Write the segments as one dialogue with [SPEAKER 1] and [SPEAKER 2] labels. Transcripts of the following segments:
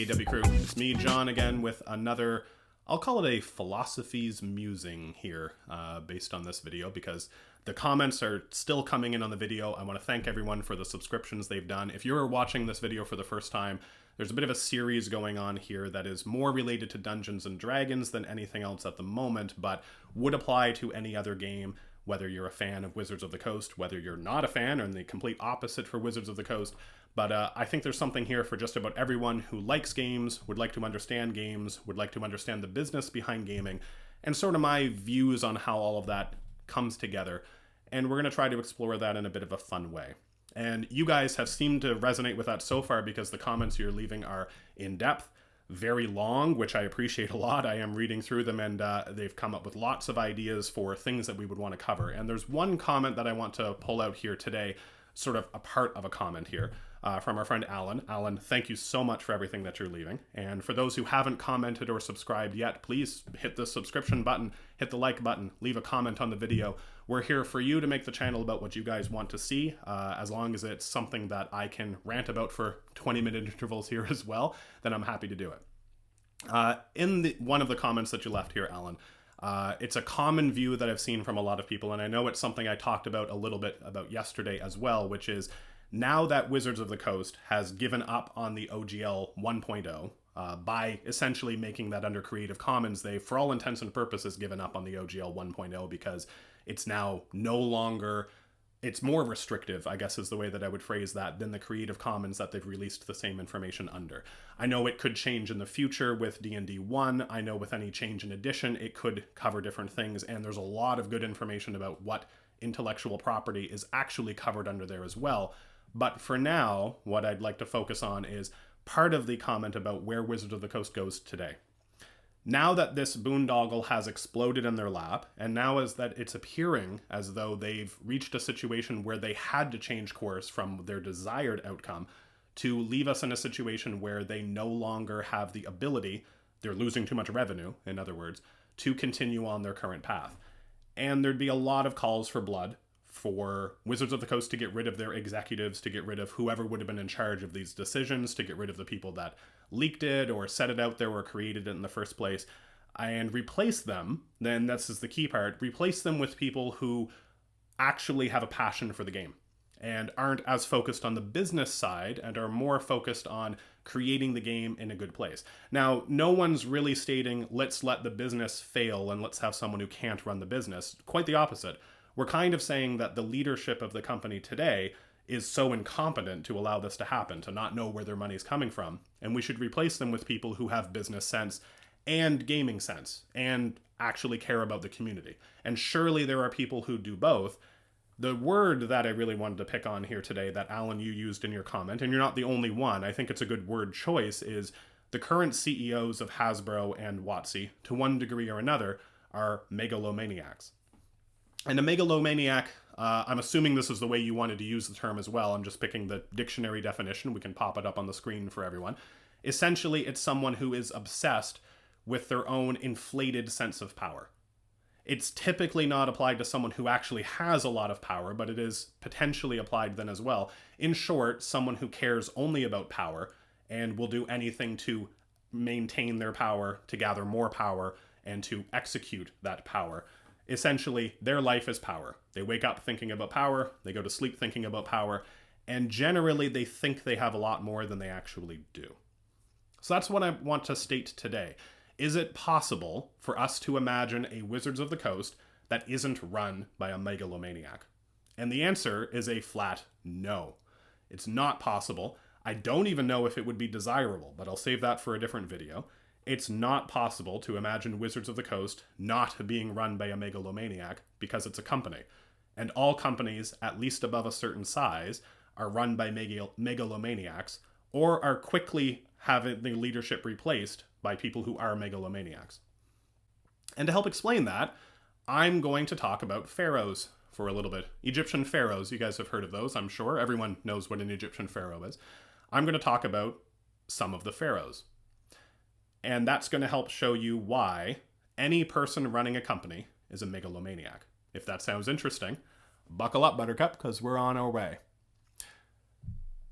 [SPEAKER 1] Hey W crew, it's me John again with another, I'll call it a philosophy's musing here based on this video because the comments are still coming in on the video. I want to thank everyone for the subscriptions they've done. If you're watching this video for the first time, there's a bit of a series going on here that is more related to Dungeons and Dragons than anything else at the moment, but would apply to any other game, whether you're a fan of Wizards of the Coast, whether you're not a fan, or the complete opposite for Wizards of the Coast. But I think there's something here for just about everyone who likes games, would like to understand games, would like to understand the business behind gaming, and sort of my views on how all of that comes together. And we're going to try to explore that in a bit of a fun way. And you guys have seemed to resonate with that so far because the comments you're leaving are in-depth, very long, which I appreciate a lot. I am reading through them and they've come up with lots of ideas for things that we would want to cover. And there's one comment that I want to pull out here today, sort of a part of a comment here. From our friend Alan. Alan, thank you so much for everything that you're leaving. And for those who haven't commented or subscribed yet, please hit the subscription button, hit the like button, leave a comment on the video. We're here for you to make the channel about what you guys want to see, as long as it's something that I can rant about for 20-minute intervals here as well, then I'm happy to do it. In one of the comments that you left here, Alan, it's a common view that I've seen from a lot of people, and I know it's something I talked about a little bit about yesterday as well, which is now that Wizards of the Coast has given up on the OGL 1.0, by essentially making that under Creative Commons, they've, for all intents and purposes, given up on the OGL 1.0 because it's now no longer, it's more restrictive, I guess is the way that I would phrase that, than the Creative Commons that they've released the same information under. I know it could change in the future with D&D 1. I know with any change in edition, it could cover different things, and there's a lot of good information about what intellectual property is actually covered under there as well. But for now, what I'd like to focus on is part of the comment about where Wizards of the Coast goes today. Now that this boondoggle has exploded in their lap, and now as that it's appearing as though they've reached a situation where they had to change course from their desired outcome to leave us in a situation where they no longer have the ability, they're losing too much revenue, in other words, to continue on their current path. And there'd be a lot of calls for blood, for Wizards of the Coast to get rid of their executives, to get rid of whoever would have been in charge of these decisions, to get rid of the people that leaked it or set it out there or created it in the first place, and replace them, then this is the key part, replace them with people who actually have a passion for the game and aren't as focused on the business side and are more focused on creating the game in a good place. Now, no one's really stating, let's let the business fail and let's have someone who can't run the business. Quite the opposite. We're kind of saying that the leadership of the company today is so incompetent to allow this to happen, to not know where their money's coming from, and we should replace them with people who have business sense and gaming sense and actually care about the community. And surely there are people who do both. The word that I really wanted to pick on here today that Alan, you used in your comment, and you're not the only one, I think it's a good word choice, is the current CEOs of Hasbro and WOTC, to one degree or another, are megalomaniacs. And a megalomaniac, I'm assuming this is the way you wanted to use the term as well. I'm just picking the dictionary definition. We can pop it up on the screen for everyone. Essentially, it's someone who is obsessed with their own inflated sense of power. It's typically not applied to someone who actually has a lot of power, but it is potentially applied then as well. In short, someone who cares only about power and will do anything to maintain their power, to gather more power, and to execute that power. Essentially, their life is power. They wake up thinking about power, they go to sleep thinking about power, and generally they think they have a lot more than they actually do. So that's what I want to state today. Is it possible for us to imagine a Wizards of the Coast that isn't run by a megalomaniac? And the answer is a flat no. It's not possible. I don't even know if it would be desirable, but I'll save that for a different video. It's not possible to imagine Wizards of the Coast not being run by a megalomaniac because it's a company. And all companies, at least above a certain size, are run by megalomaniacs or are quickly having the leadership replaced by people who are megalomaniacs. And to help explain that, I'm going to talk about pharaohs for a little bit. Egyptian pharaohs, you guys have heard of those, I'm sure. Everyone knows what an Egyptian pharaoh is. I'm going to talk about some of the pharaohs. And that's going to help show you why any person running a company is a megalomaniac. If that sounds interesting, buckle up, Buttercup, because we're on our way.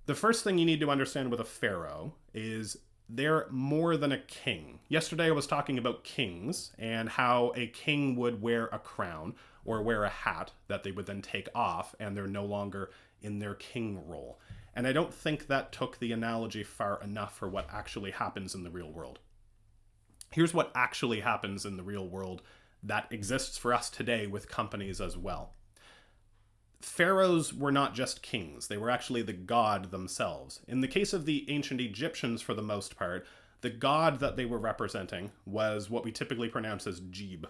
[SPEAKER 1] The first thing you need to understand with a pharaoh is they're more than a king. Yesterday I was talking about kings and how a king would wear a crown or wear a hat that they would then take off, and they're no longer in their king role. And I don't think that took the analogy far enough for what actually happens in the real world. Here's what actually happens in the real world that exists for us today with companies as well. Pharaohs were not just kings, they were actually the god themselves. In the case of the ancient Egyptians, for the most part, the god that they were representing was what we typically pronounce as Geb.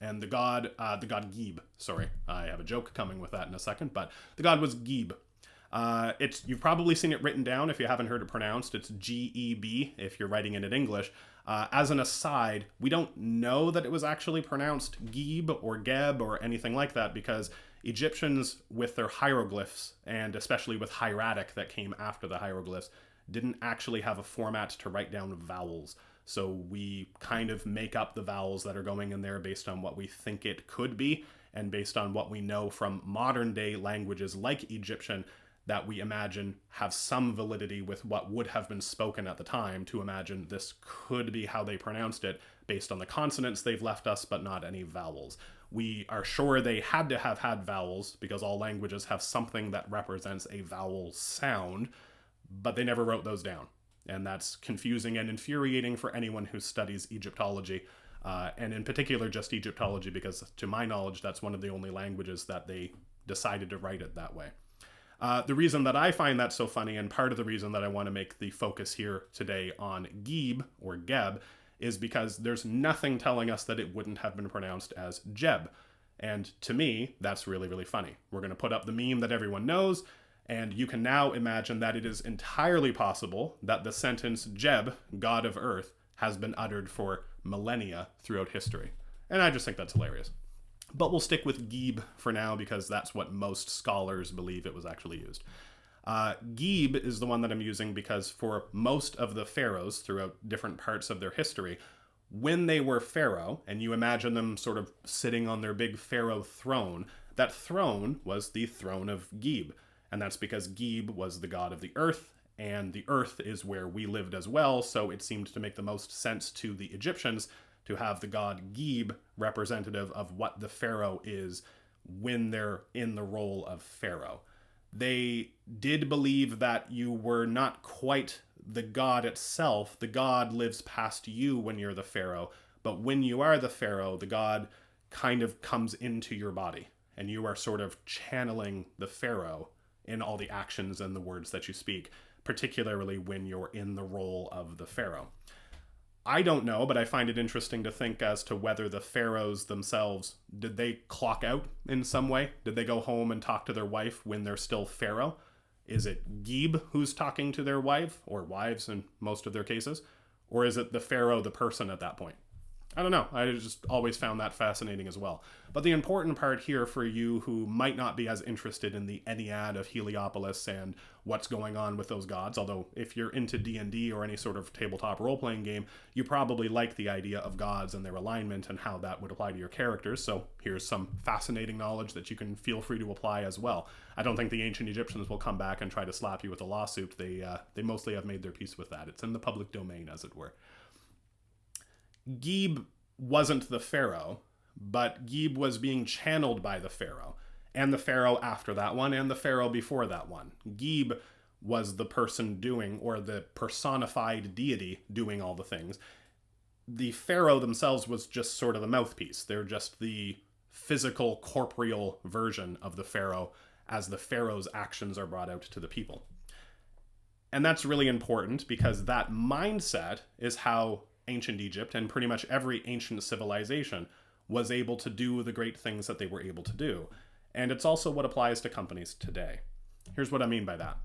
[SPEAKER 1] And the god Geb, sorry, I have a joke coming with that in a second, but the god was Geb. You've probably seen it written down if you haven't heard it pronounced. It's G-E-B if you're writing it in English. As an aside, we don't know that it was actually pronounced Geb or Geb or anything like that, because Egyptians, with their hieroglyphs, and especially with hieratic that came after the hieroglyphs, didn't actually have a format to write down vowels. So we kind of make up the vowels that are going in there based on what we think it could be, and based on what we know from modern day languages like Egyptian that we imagine have some validity with what would have been spoken at the time, to imagine this could be how they pronounced it based on the consonants they've left us, but not any vowels. We are sure they had to have had vowels because all languages have something that represents a vowel sound, but they never wrote those down. And that's confusing and infuriating for anyone who studies Egyptology, and in particular just Egyptology, because to my knowledge, that's one of the only languages that they decided to write it that way. The reason that I find that so funny, and part of the reason that I want to make the focus here today on Geb or Geb, is because there's nothing telling us that it wouldn't have been pronounced as Jeb. And to me, that's really, really funny. We're going to put up the meme that everyone knows, and you can now imagine that it is entirely possible that the sentence Jeb, God of Earth, has been uttered for millennia throughout history. And I just think that's hilarious. But we'll stick with Geb for now because that's what most scholars believe it was actually used. Geb is the one that I'm using because for most of the pharaohs throughout different parts of their history, when they were pharaoh, and you imagine them sort of sitting on their big pharaoh throne, that throne was the throne of Geb. And that's because Geb was the god of the earth, and the earth is where we lived as well, so it seemed to make the most sense to the Egyptians to have the god Geb representative of what the pharaoh is when they're in the role of pharaoh. They did believe that you were not quite the god itself. The god lives past you when you're the pharaoh, but when you are the pharaoh, the god kind of comes into your body, and you are sort of channeling the pharaoh in all the actions and the words that you speak, particularly when you're in the role of the pharaoh. I don't know, but I find it interesting to think as to whether the pharaohs themselves, did they clock out in some way? Did they go home and talk to their wife when they're still pharaoh? Is it Geb who's talking to their wife, or wives in most of their cases? Or is it the pharaoh, the person at that point? I don't know. I just always found that fascinating as well. But the important part here for you who might not be as interested in the Ennead of Heliopolis and what's going on with those gods, although if you're into D&D or any sort of tabletop role-playing game, you probably like the idea of gods and their alignment and how that would apply to your characters. So here's some fascinating knowledge that you can feel free to apply as well. I don't think the ancient Egyptians will come back and try to slap you with a lawsuit. They mostly have made their peace with that. It's in the public domain, as it were. Geb wasn't the pharaoh, but Geb was being channeled by the pharaoh, and the pharaoh after that one, and the pharaoh before that one. Geb was the person doing, or the personified deity doing all the things. The pharaoh themselves was just sort of the mouthpiece. They're just the physical, corporeal version of the pharaoh as the pharaoh's actions are brought out to the people. And that's really important because that mindset is how ancient Egypt and pretty much every ancient civilization was able to do the great things that they were able to do. And it's also what applies to companies today. Here's what I mean by that.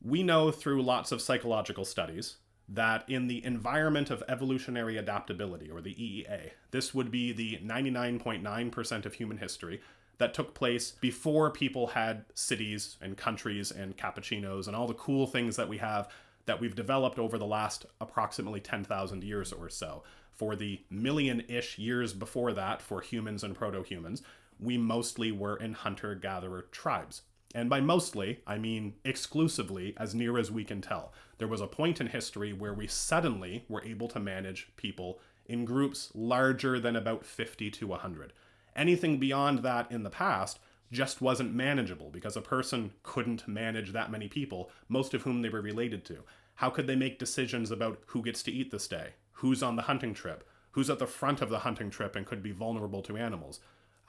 [SPEAKER 1] We know through lots of psychological studies that in the environment of evolutionary adaptability, or the EEA, this would be the 99.9% of human history that took place before people had cities and countries and cappuccinos and all the cool things that we have that we've developed over the last approximately 10,000 years or so. For the million-ish years before that, for humans and proto-humans, we mostly were in hunter-gatherer tribes. And by mostly, I mean exclusively, as near as we can tell. There was a point in history where we suddenly were able to manage people in groups larger than about 50 to 100. Anything beyond that in the past just wasn't manageable because a person couldn't manage that many people, most of whom they were related to. How could they make decisions about who gets to eat this day? Who's on the hunting trip? Who's at the front of the hunting trip and could be vulnerable to animals?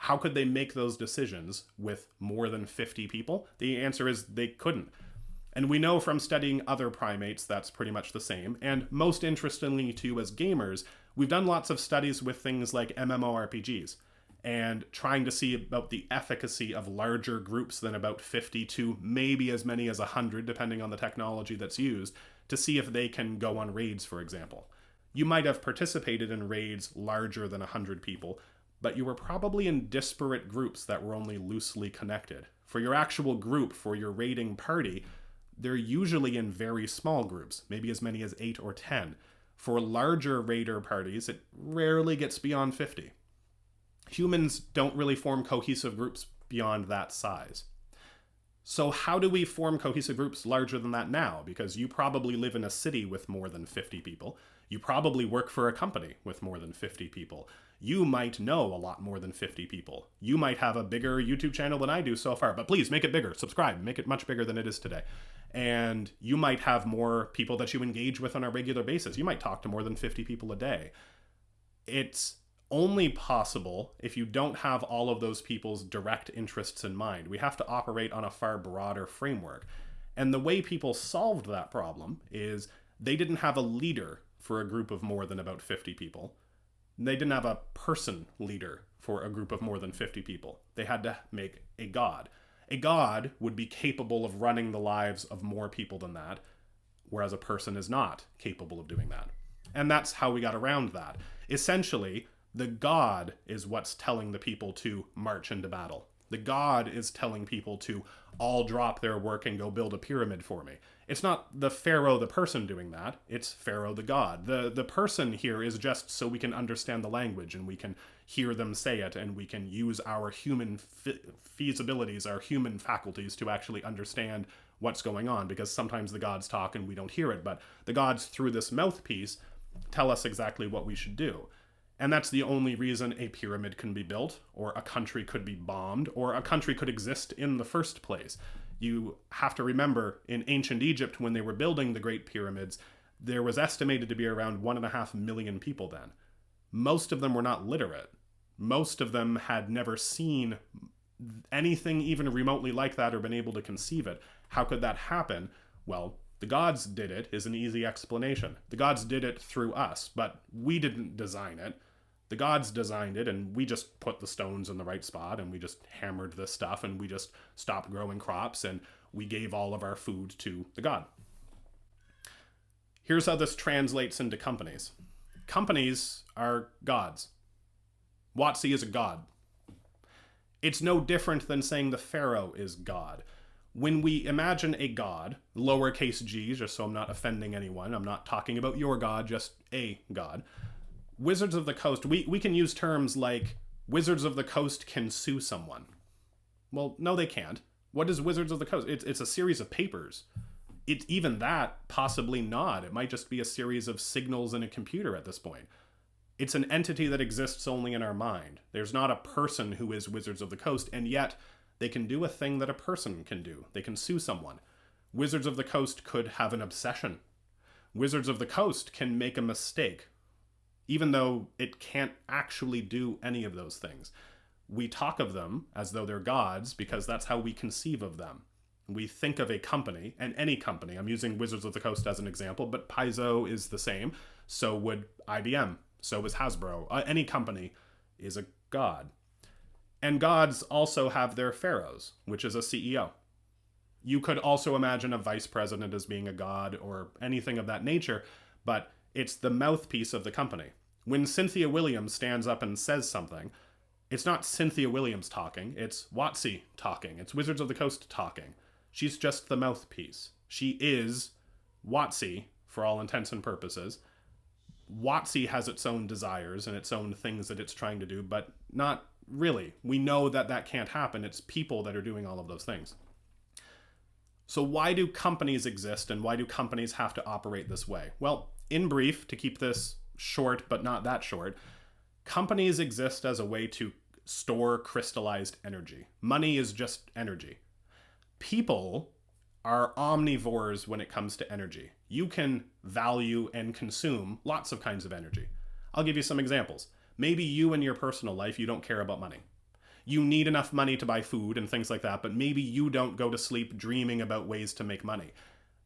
[SPEAKER 1] How could they make those decisions with more than 50 people? The answer is they couldn't. And we know from studying other primates that's pretty much the same. And most interestingly too, as gamers, we've done lots of studies with things like MMORPGs and trying to see about the efficacy of larger groups than about 50 to maybe as many as 100, depending on the technology that's used, to see if they can go on raids, for example. You might have participated in raids larger than 100 people, but you were probably in disparate groups that were only loosely connected. For your actual group, for your raiding party, they're usually in very small groups, maybe as many as 8 or 10. For larger raider parties, it rarely gets beyond 50. Humans don't really form cohesive groups beyond that size. So how do we form cohesive groups larger than that now? Because you probably live in a city with more than 50 people. You probably work for a company with more than 50 people. You might know a lot more than 50 people. You might have a bigger YouTube channel than I do so far, but please make it bigger. Subscribe. Make it much bigger than it is today. And you might have more people that you engage with on a regular basis. You might talk to more than 50 people a day. It's only possible if you don't have all of those people's direct interests in mind. We have to operate on a far broader framework. And the way people solved that problem is they didn't have a leader for a group of more than about 50 people. They didn't have a person leader for a group of more than 50 people. They had to make a god. A god would be capable of running the lives of more people than that, whereas a person is not capable of doing that. And that's how we got around that. Essentially, the god is what's telling the people to march into battle. The god is telling people to all drop their work and go build a pyramid for me. It's not the Pharaoh the person doing that, it's Pharaoh the god. The person here is just so we can understand the language and we can hear them say it and we can use our human feasibilities, our human faculties to actually understand what's going on, because sometimes the gods talk and we don't hear it, but the gods through this mouthpiece tell us exactly what we should do. And that's the only reason a pyramid can be built, or a country could be bombed, or a country could exist in the first place. You have to remember, in ancient Egypt, when they were building the Great Pyramids, there was estimated to be around 1.5 million people then. Most of them were not literate. Most of them had never seen anything even remotely like that or been able to conceive it. How could that happen? Well, the gods did it is an easy explanation. The gods did it through us, but we didn't design it. The gods designed it, and we just put the stones in the right spot, and we just hammered this stuff, and we just stopped growing crops, and we gave all of our food to the god. Here's how this translates into companies. Companies are gods. WOTC is a god. It's no different than saying the Pharaoh is God. When we imagine a god, lowercase g, just so I'm not offending anyone, I'm not talking about your god, just a god. Wizards of the Coast, we can use terms like Wizards of the Coast can sue someone. Well, no, they can't. What is Wizards of the Coast? It's a series of papers. It's even that, possibly not. It might just be a series of signals in a computer at this point. It's an entity that exists only in our mind. There's not a person who is Wizards of the Coast, and yet they can do a thing that a person can do. They can sue someone. Wizards of the Coast could have an obsession. Wizards of the Coast can make a mistake, even though it can't actually do any of those things. We talk of them as though they're gods because that's how we conceive of them. We think of a company, and any company, I'm using Wizards of the Coast as an example, but Paizo is the same, so would IBM, so is HASBRO. Any company is a god. And gods also have their pharaohs, which is a CEO. You could also imagine a vice president as being a god or anything of that nature, but it's the mouthpiece of the company. When Cynthia Williams stands up and says something, it's not Cynthia Williams talking, it's WOTC talking, it's Wizards of the Coast talking. She's just the mouthpiece. She is WOTC for all intents and purposes. WOTC has its own desires and its own things that it's trying to do, but not really. We know that that can't happen. It's people that are doing all of those things. So why do companies exist and why do companies have to operate this way? Well, in brief, to keep this short but not that short, companies exist as a way to store crystallized energy. Money is just energy. People are omnivores when it comes to energy. You can value and consume lots of kinds of energy. I'll give you some examples. Maybe you in your personal life, you don't care about money. You need enough money to buy food and things like that, but maybe you don't go to sleep dreaming about ways to make money.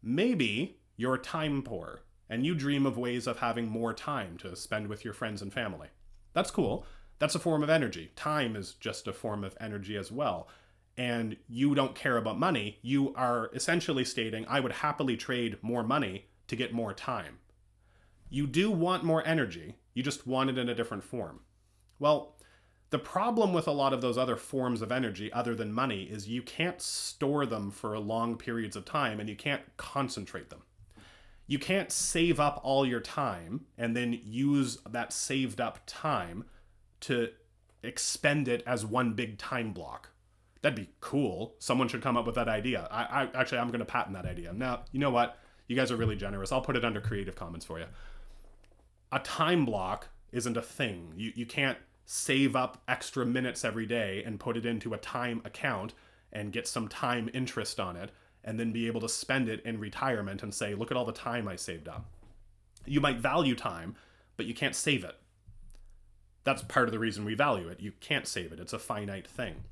[SPEAKER 1] Maybe you're time poor and you dream of ways of having more time to spend with your friends and family. That's cool. That's a form of energy. Time is just a form of energy as well. And you don't care about money. You are essentially stating, I would happily trade more money to get more time. You do want more energy. You just want it in a different form. Well, the problem with a lot of those other forms of energy other than money is you can't store them for long periods of time and you can't concentrate them. You can't save up all your time and then use that saved up time to expend it as one big time block. That'd be cool. Someone should come up with that idea. I'm going to patent that idea. Now, you know what? You guys are really generous. I'll put it under Creative Commons for you. A time block isn't a thing. You can't save up extra minutes every day and put it into a time account and get some time interest on it and then be able to spend it in retirement and say, look at all the time I saved up. You might value time, but you can't save it. That's part of the reason we value it. You can't save it. It's a finite thing.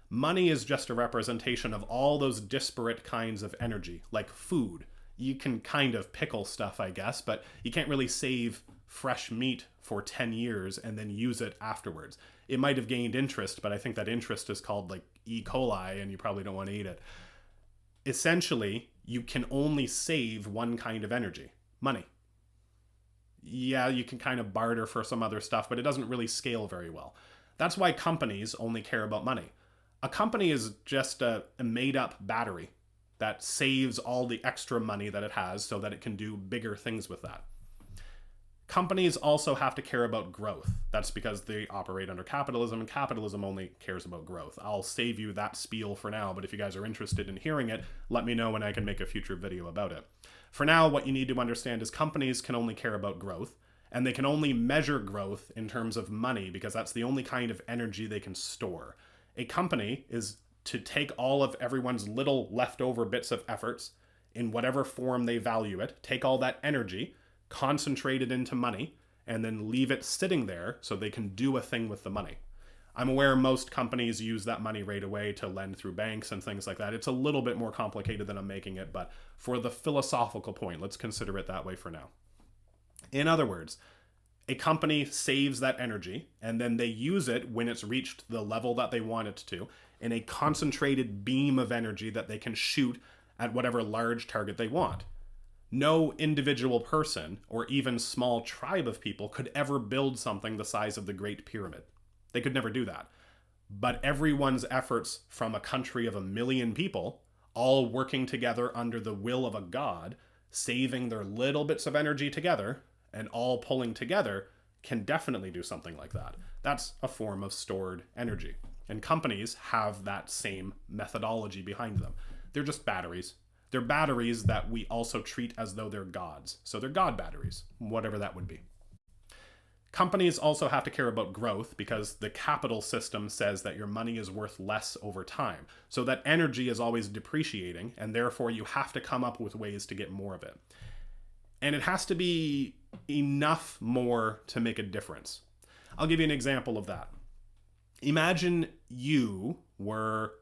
[SPEAKER 1] Money is just a representation of all those disparate kinds of energy, like food. You can kind of pickle stuff, I guess, but you can't really save fresh meat for 10 years and then use it afterwards. It might have gained interest, but I think that interest is called like E. coli and you probably don't want to eat it. Essentially, you can only save one kind of energy, money. Yeah, you can kind of barter for some other stuff, but it doesn't really scale very well. That's why companies only care about money. A company is just a made-up battery that saves all the extra money that it has so that it can do bigger things with that. Companies also have to care about growth. That's because they operate under capitalism, and capitalism only cares about growth. I'll save you that spiel for now, but if you guys are interested in hearing it, let me know when I can make a future video about it. For now, what you need to understand is companies can only care about growth, and they can only measure growth in terms of money because that's the only kind of energy they can store. A company is to take all of everyone's little leftover bits of efforts in whatever form they value it, take all that energy, concentrate it into money, and then leave it sitting there so they can do a thing with the money. I'm aware most companies use that money right away to lend through banks and things like that. It's a little bit more complicated than I'm making it, but for the philosophical point, let's consider it that way for now. In other words, a company saves that energy and then they use it when it's reached the level that they want it to in a concentrated beam of energy that they can shoot at whatever large target they want. No individual person or even small tribe of people could ever build something the size of the Great Pyramid. They could never do that. But everyone's efforts from a country of 1 million people, all working together under the will of a god, saving their little bits of energy together, and all pulling together, can definitely do something like that. That's a form of stored energy. And companies have that same methodology behind them. They're just batteries. They're batteries that we also treat as though they're gods. So they're god batteries, whatever that would be. Companies also have to care about growth because the capital system says that your money is worth less over time. So that energy is always depreciating, and therefore you have to come up with ways to get more of it. And it has to be enough more to make a difference. I'll give you an example of that. Imagine you were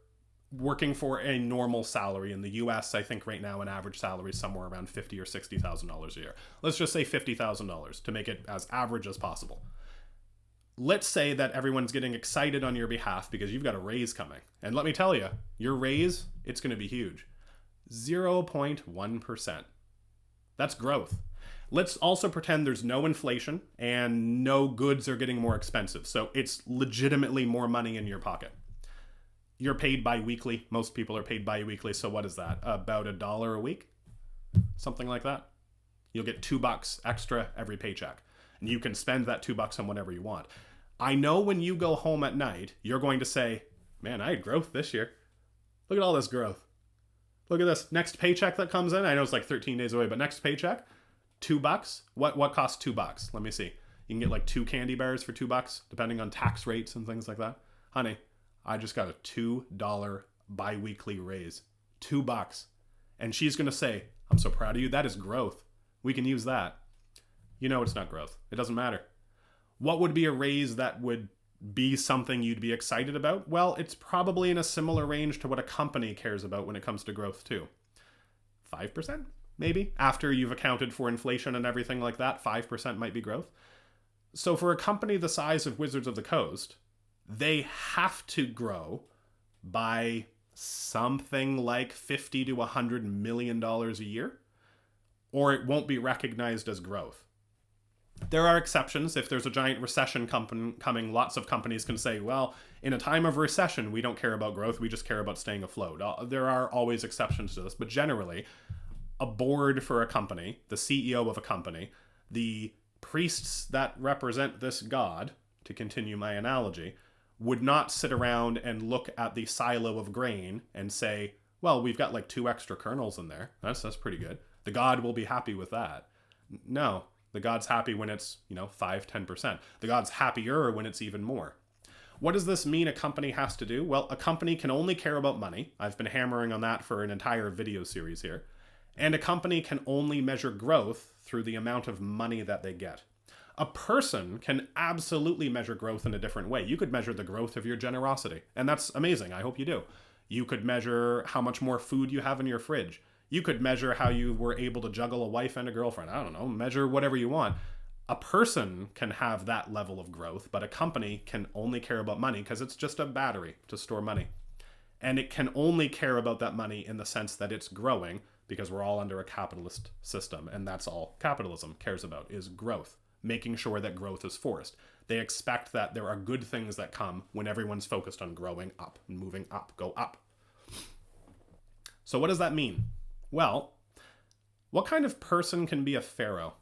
[SPEAKER 1] working for a normal salary in the US. I think right now an average salary is somewhere around $50,000 or $60,000 a year. Let's just say $50,000 to make it as average as possible. Let's say that everyone's getting excited on your behalf because you've got a raise coming. And let me tell you, your raise, it's going to be huge. 0.1%. That's growth. Let's also pretend there's no inflation and no goods are getting more expensive. So it's legitimately more money in your pocket. You're paid bi-weekly. Most people are paid bi-weekly. So what is that? About $1 a week? Something like that. You'll get $2 extra every paycheck. And you can spend that $2 on whatever you want. I know when you go home at night, you're going to say, man, I had growth this year. Look at all this growth. Look at this. Next paycheck that comes in, I know it's like 13 days away, but next paycheck, $2. What costs $2? Let me see. You can get like 2 candy bars for $2, depending on tax rates and things like that. Honey, I just got a $2 bi-weekly raise. $2. And she's going to say, I'm so proud of you. That is growth. We can use that. You know it's not growth. It doesn't matter. What would be a raise that would be something you'd be excited about? Well, it's probably in a similar range to what a company cares about when it comes to growth too. 5%, maybe? After you've accounted for inflation and everything like that, 5% might be growth. So for a company the size of Wizards of the Coast, they have to grow by something like $50 to $100 million a year, or it won't be recognized as growth. There are exceptions. If there's a giant recession coming, lots of companies can say, well, in a time of recession, we don't care about growth. We just care about staying afloat. There are always exceptions to this, but generally, a board for a company, the CEO of a company, the priests that represent this god, to continue my analogy, would not sit around and look at the silo of grain and say, well, we've got like 2 extra kernels in there. That's pretty good. The god will be happy with that. No, the god's happy when it's, 5, 10%. The god's happier when it's even more. What does this mean a company has to do? Well, a company can only care about money. I've been hammering on that for an entire video series here. And a company can only measure growth through the amount of money that they get. A person can absolutely measure growth in a different way. You could measure the growth of your generosity, and that's amazing. I hope you do. You could measure how much more food you have in your fridge. You could measure how you were able to juggle a wife and a girlfriend. I don't know, measure whatever you want. A person can have that level of growth, but a company can only care about money because it's just a battery to store money. And it can only care about that money in the sense that it's growing because we're all under a capitalist system, and that's all capitalism cares about is growth. Making sure that growth is forced. They expect that there are good things that come when everyone's focused on growing up, moving up, go up. So what does that mean? Well, what kind of person can be a pharaoh?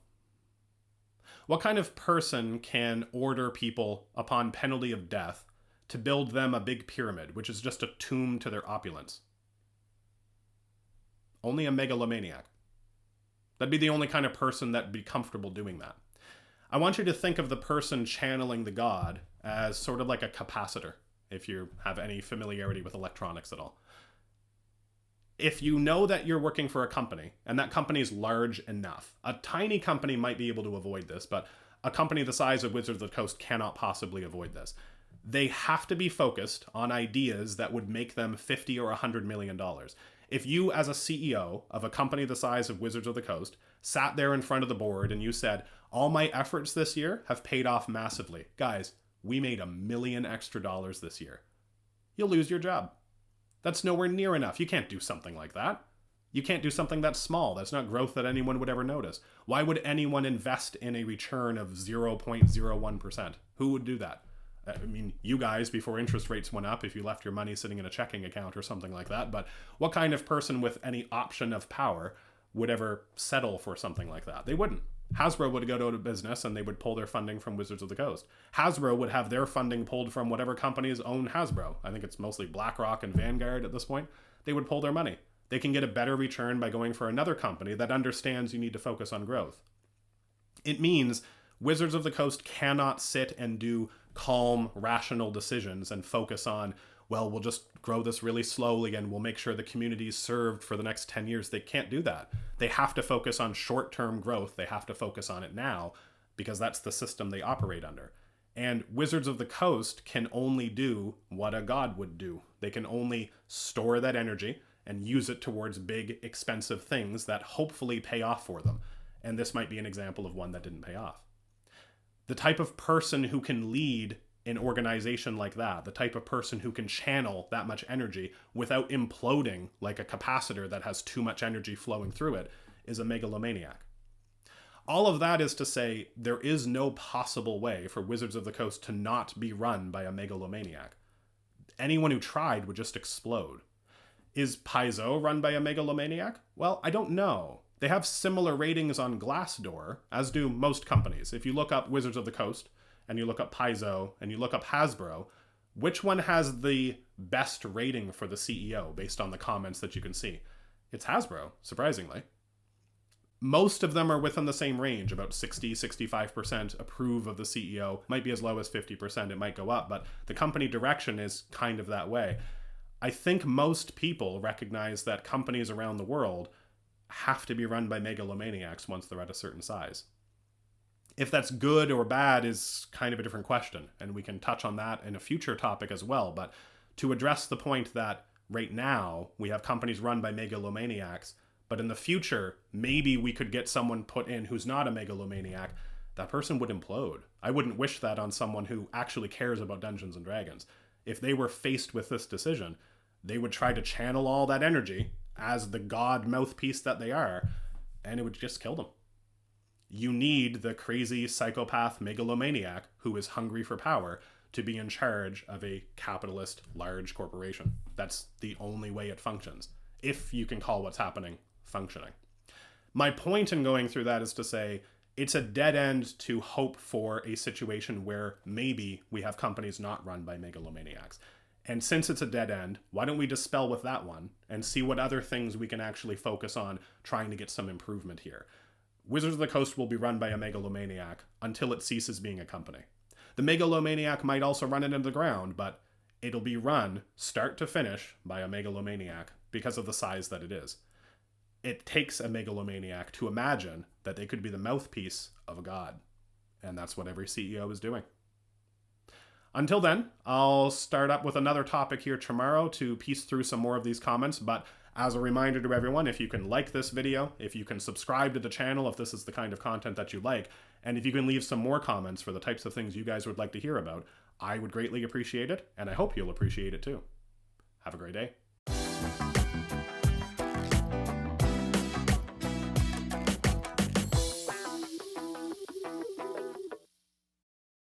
[SPEAKER 1] What kind of person can order people upon penalty of death to build them a big pyramid, which is just a tomb to their opulence? Only a megalomaniac. That'd be the only kind of person that'd be comfortable doing that. I want you to think of the person channeling the god as sort of like a capacitor, if you have any familiarity with electronics at all. If you know that you're working for a company, and that company is large enough, a tiny company might be able to avoid this, but a company the size of Wizards of the Coast cannot possibly avoid this. They have to be focused on ideas that would make them $50 or $100 million. If you, as a CEO of a company the size of Wizards of the Coast, sat there in front of the board and you said, all my efforts this year have paid off massively. Guys, we made $1 million extra this year. You'll lose your job. That's nowhere near enough. You can't do something like that. You can't do something that's small. That's not growth that anyone would ever notice. Why would anyone invest in a return of 0.01%? Who would do that? I mean, you guys, before interest rates went up, if you left your money sitting in a checking account or something like that, but what kind of person with any option of power would ever settle for something like that? They wouldn't. HASBRO would go out of business and they would pull their funding from Wizards of the Coast. HASBRO would have their funding pulled from whatever companies own HASBRO. I think it's mostly BlackRock and Vanguard at this point. They would pull their money. They can get a better return by going for another company that understands you need to focus on growth. It means Wizards of the Coast cannot sit and do calm, rational decisions and focus on, well, we'll just grow this really slowly and we'll make sure the community is served for the next 10 years. They can't do that. They have to focus on short-term growth. They have to focus on it now because that's the system they operate under. And Wizards of the Coast can only do what a god would do. They can only store that energy and use it towards big, expensive things that hopefully pay off for them. And this might be an example of one that didn't pay off. The type of person who can lead an organization like that, the type of person who can channel that much energy without imploding like a capacitor that has too much energy flowing through it, is a megalomaniac. All of that is to say there is no possible way for Wizards of the Coast to not be run by a megalomaniac. Anyone who tried would just explode. Is Paizo run by a megalomaniac? Well, I don't know. They have similar ratings on Glassdoor, as do most companies. If you look up Wizards of the Coast, and you look up Paizo, and you look up HASBRO, which one has the best rating for the CEO based on the comments that you can see? It's Hasbro, surprisingly. Most of them are within the same range, about 60-65% approve of the CEO. Might be as low as 50%, it might go up, but the company direction is kind of that way. I think most people recognize that companies around the world have to be run by megalomaniacs once they're at a certain size. If that's good or bad is kind of a different question, and we can touch on that in a future topic as well, but to address the point that right now we have companies run by megalomaniacs, but in the future, maybe we could get someone put in who's not a megalomaniac, that person would implode. I wouldn't wish that on someone who actually cares about Dungeons and Dragons. If they were faced with this decision, they would try to channel all that energy as the god mouthpiece that they are, and it would just kill them. You need the crazy psychopath megalomaniac who is hungry for power to be in charge of a capitalist large corporation. That's the only way it functions, if you can call what's happening functioning. My point in going through that is to say it's a dead end to hope for a situation where maybe we have companies not run by megalomaniacs. And since it's a dead end, why don't we dispel with that one and see what other things we can actually focus on trying to get some improvement here. Wizards of the Coast will be run by a megalomaniac until it ceases being a company. The megalomaniac might also run it into the ground, but it'll be run start to finish by a megalomaniac because of the size that it is. It takes a megalomaniac to imagine that they could be the mouthpiece of a god. And that's what every CEO is doing. Until then, I'll start up with another topic here tomorrow to piece through some more of these comments, but as a reminder to everyone, if you can like this video, if you can subscribe to the channel if this is the kind of content that you like, and if you can leave some more comments for the types of things you guys would like to hear about, I would greatly appreciate it, and I hope you'll appreciate it too. Have a great day.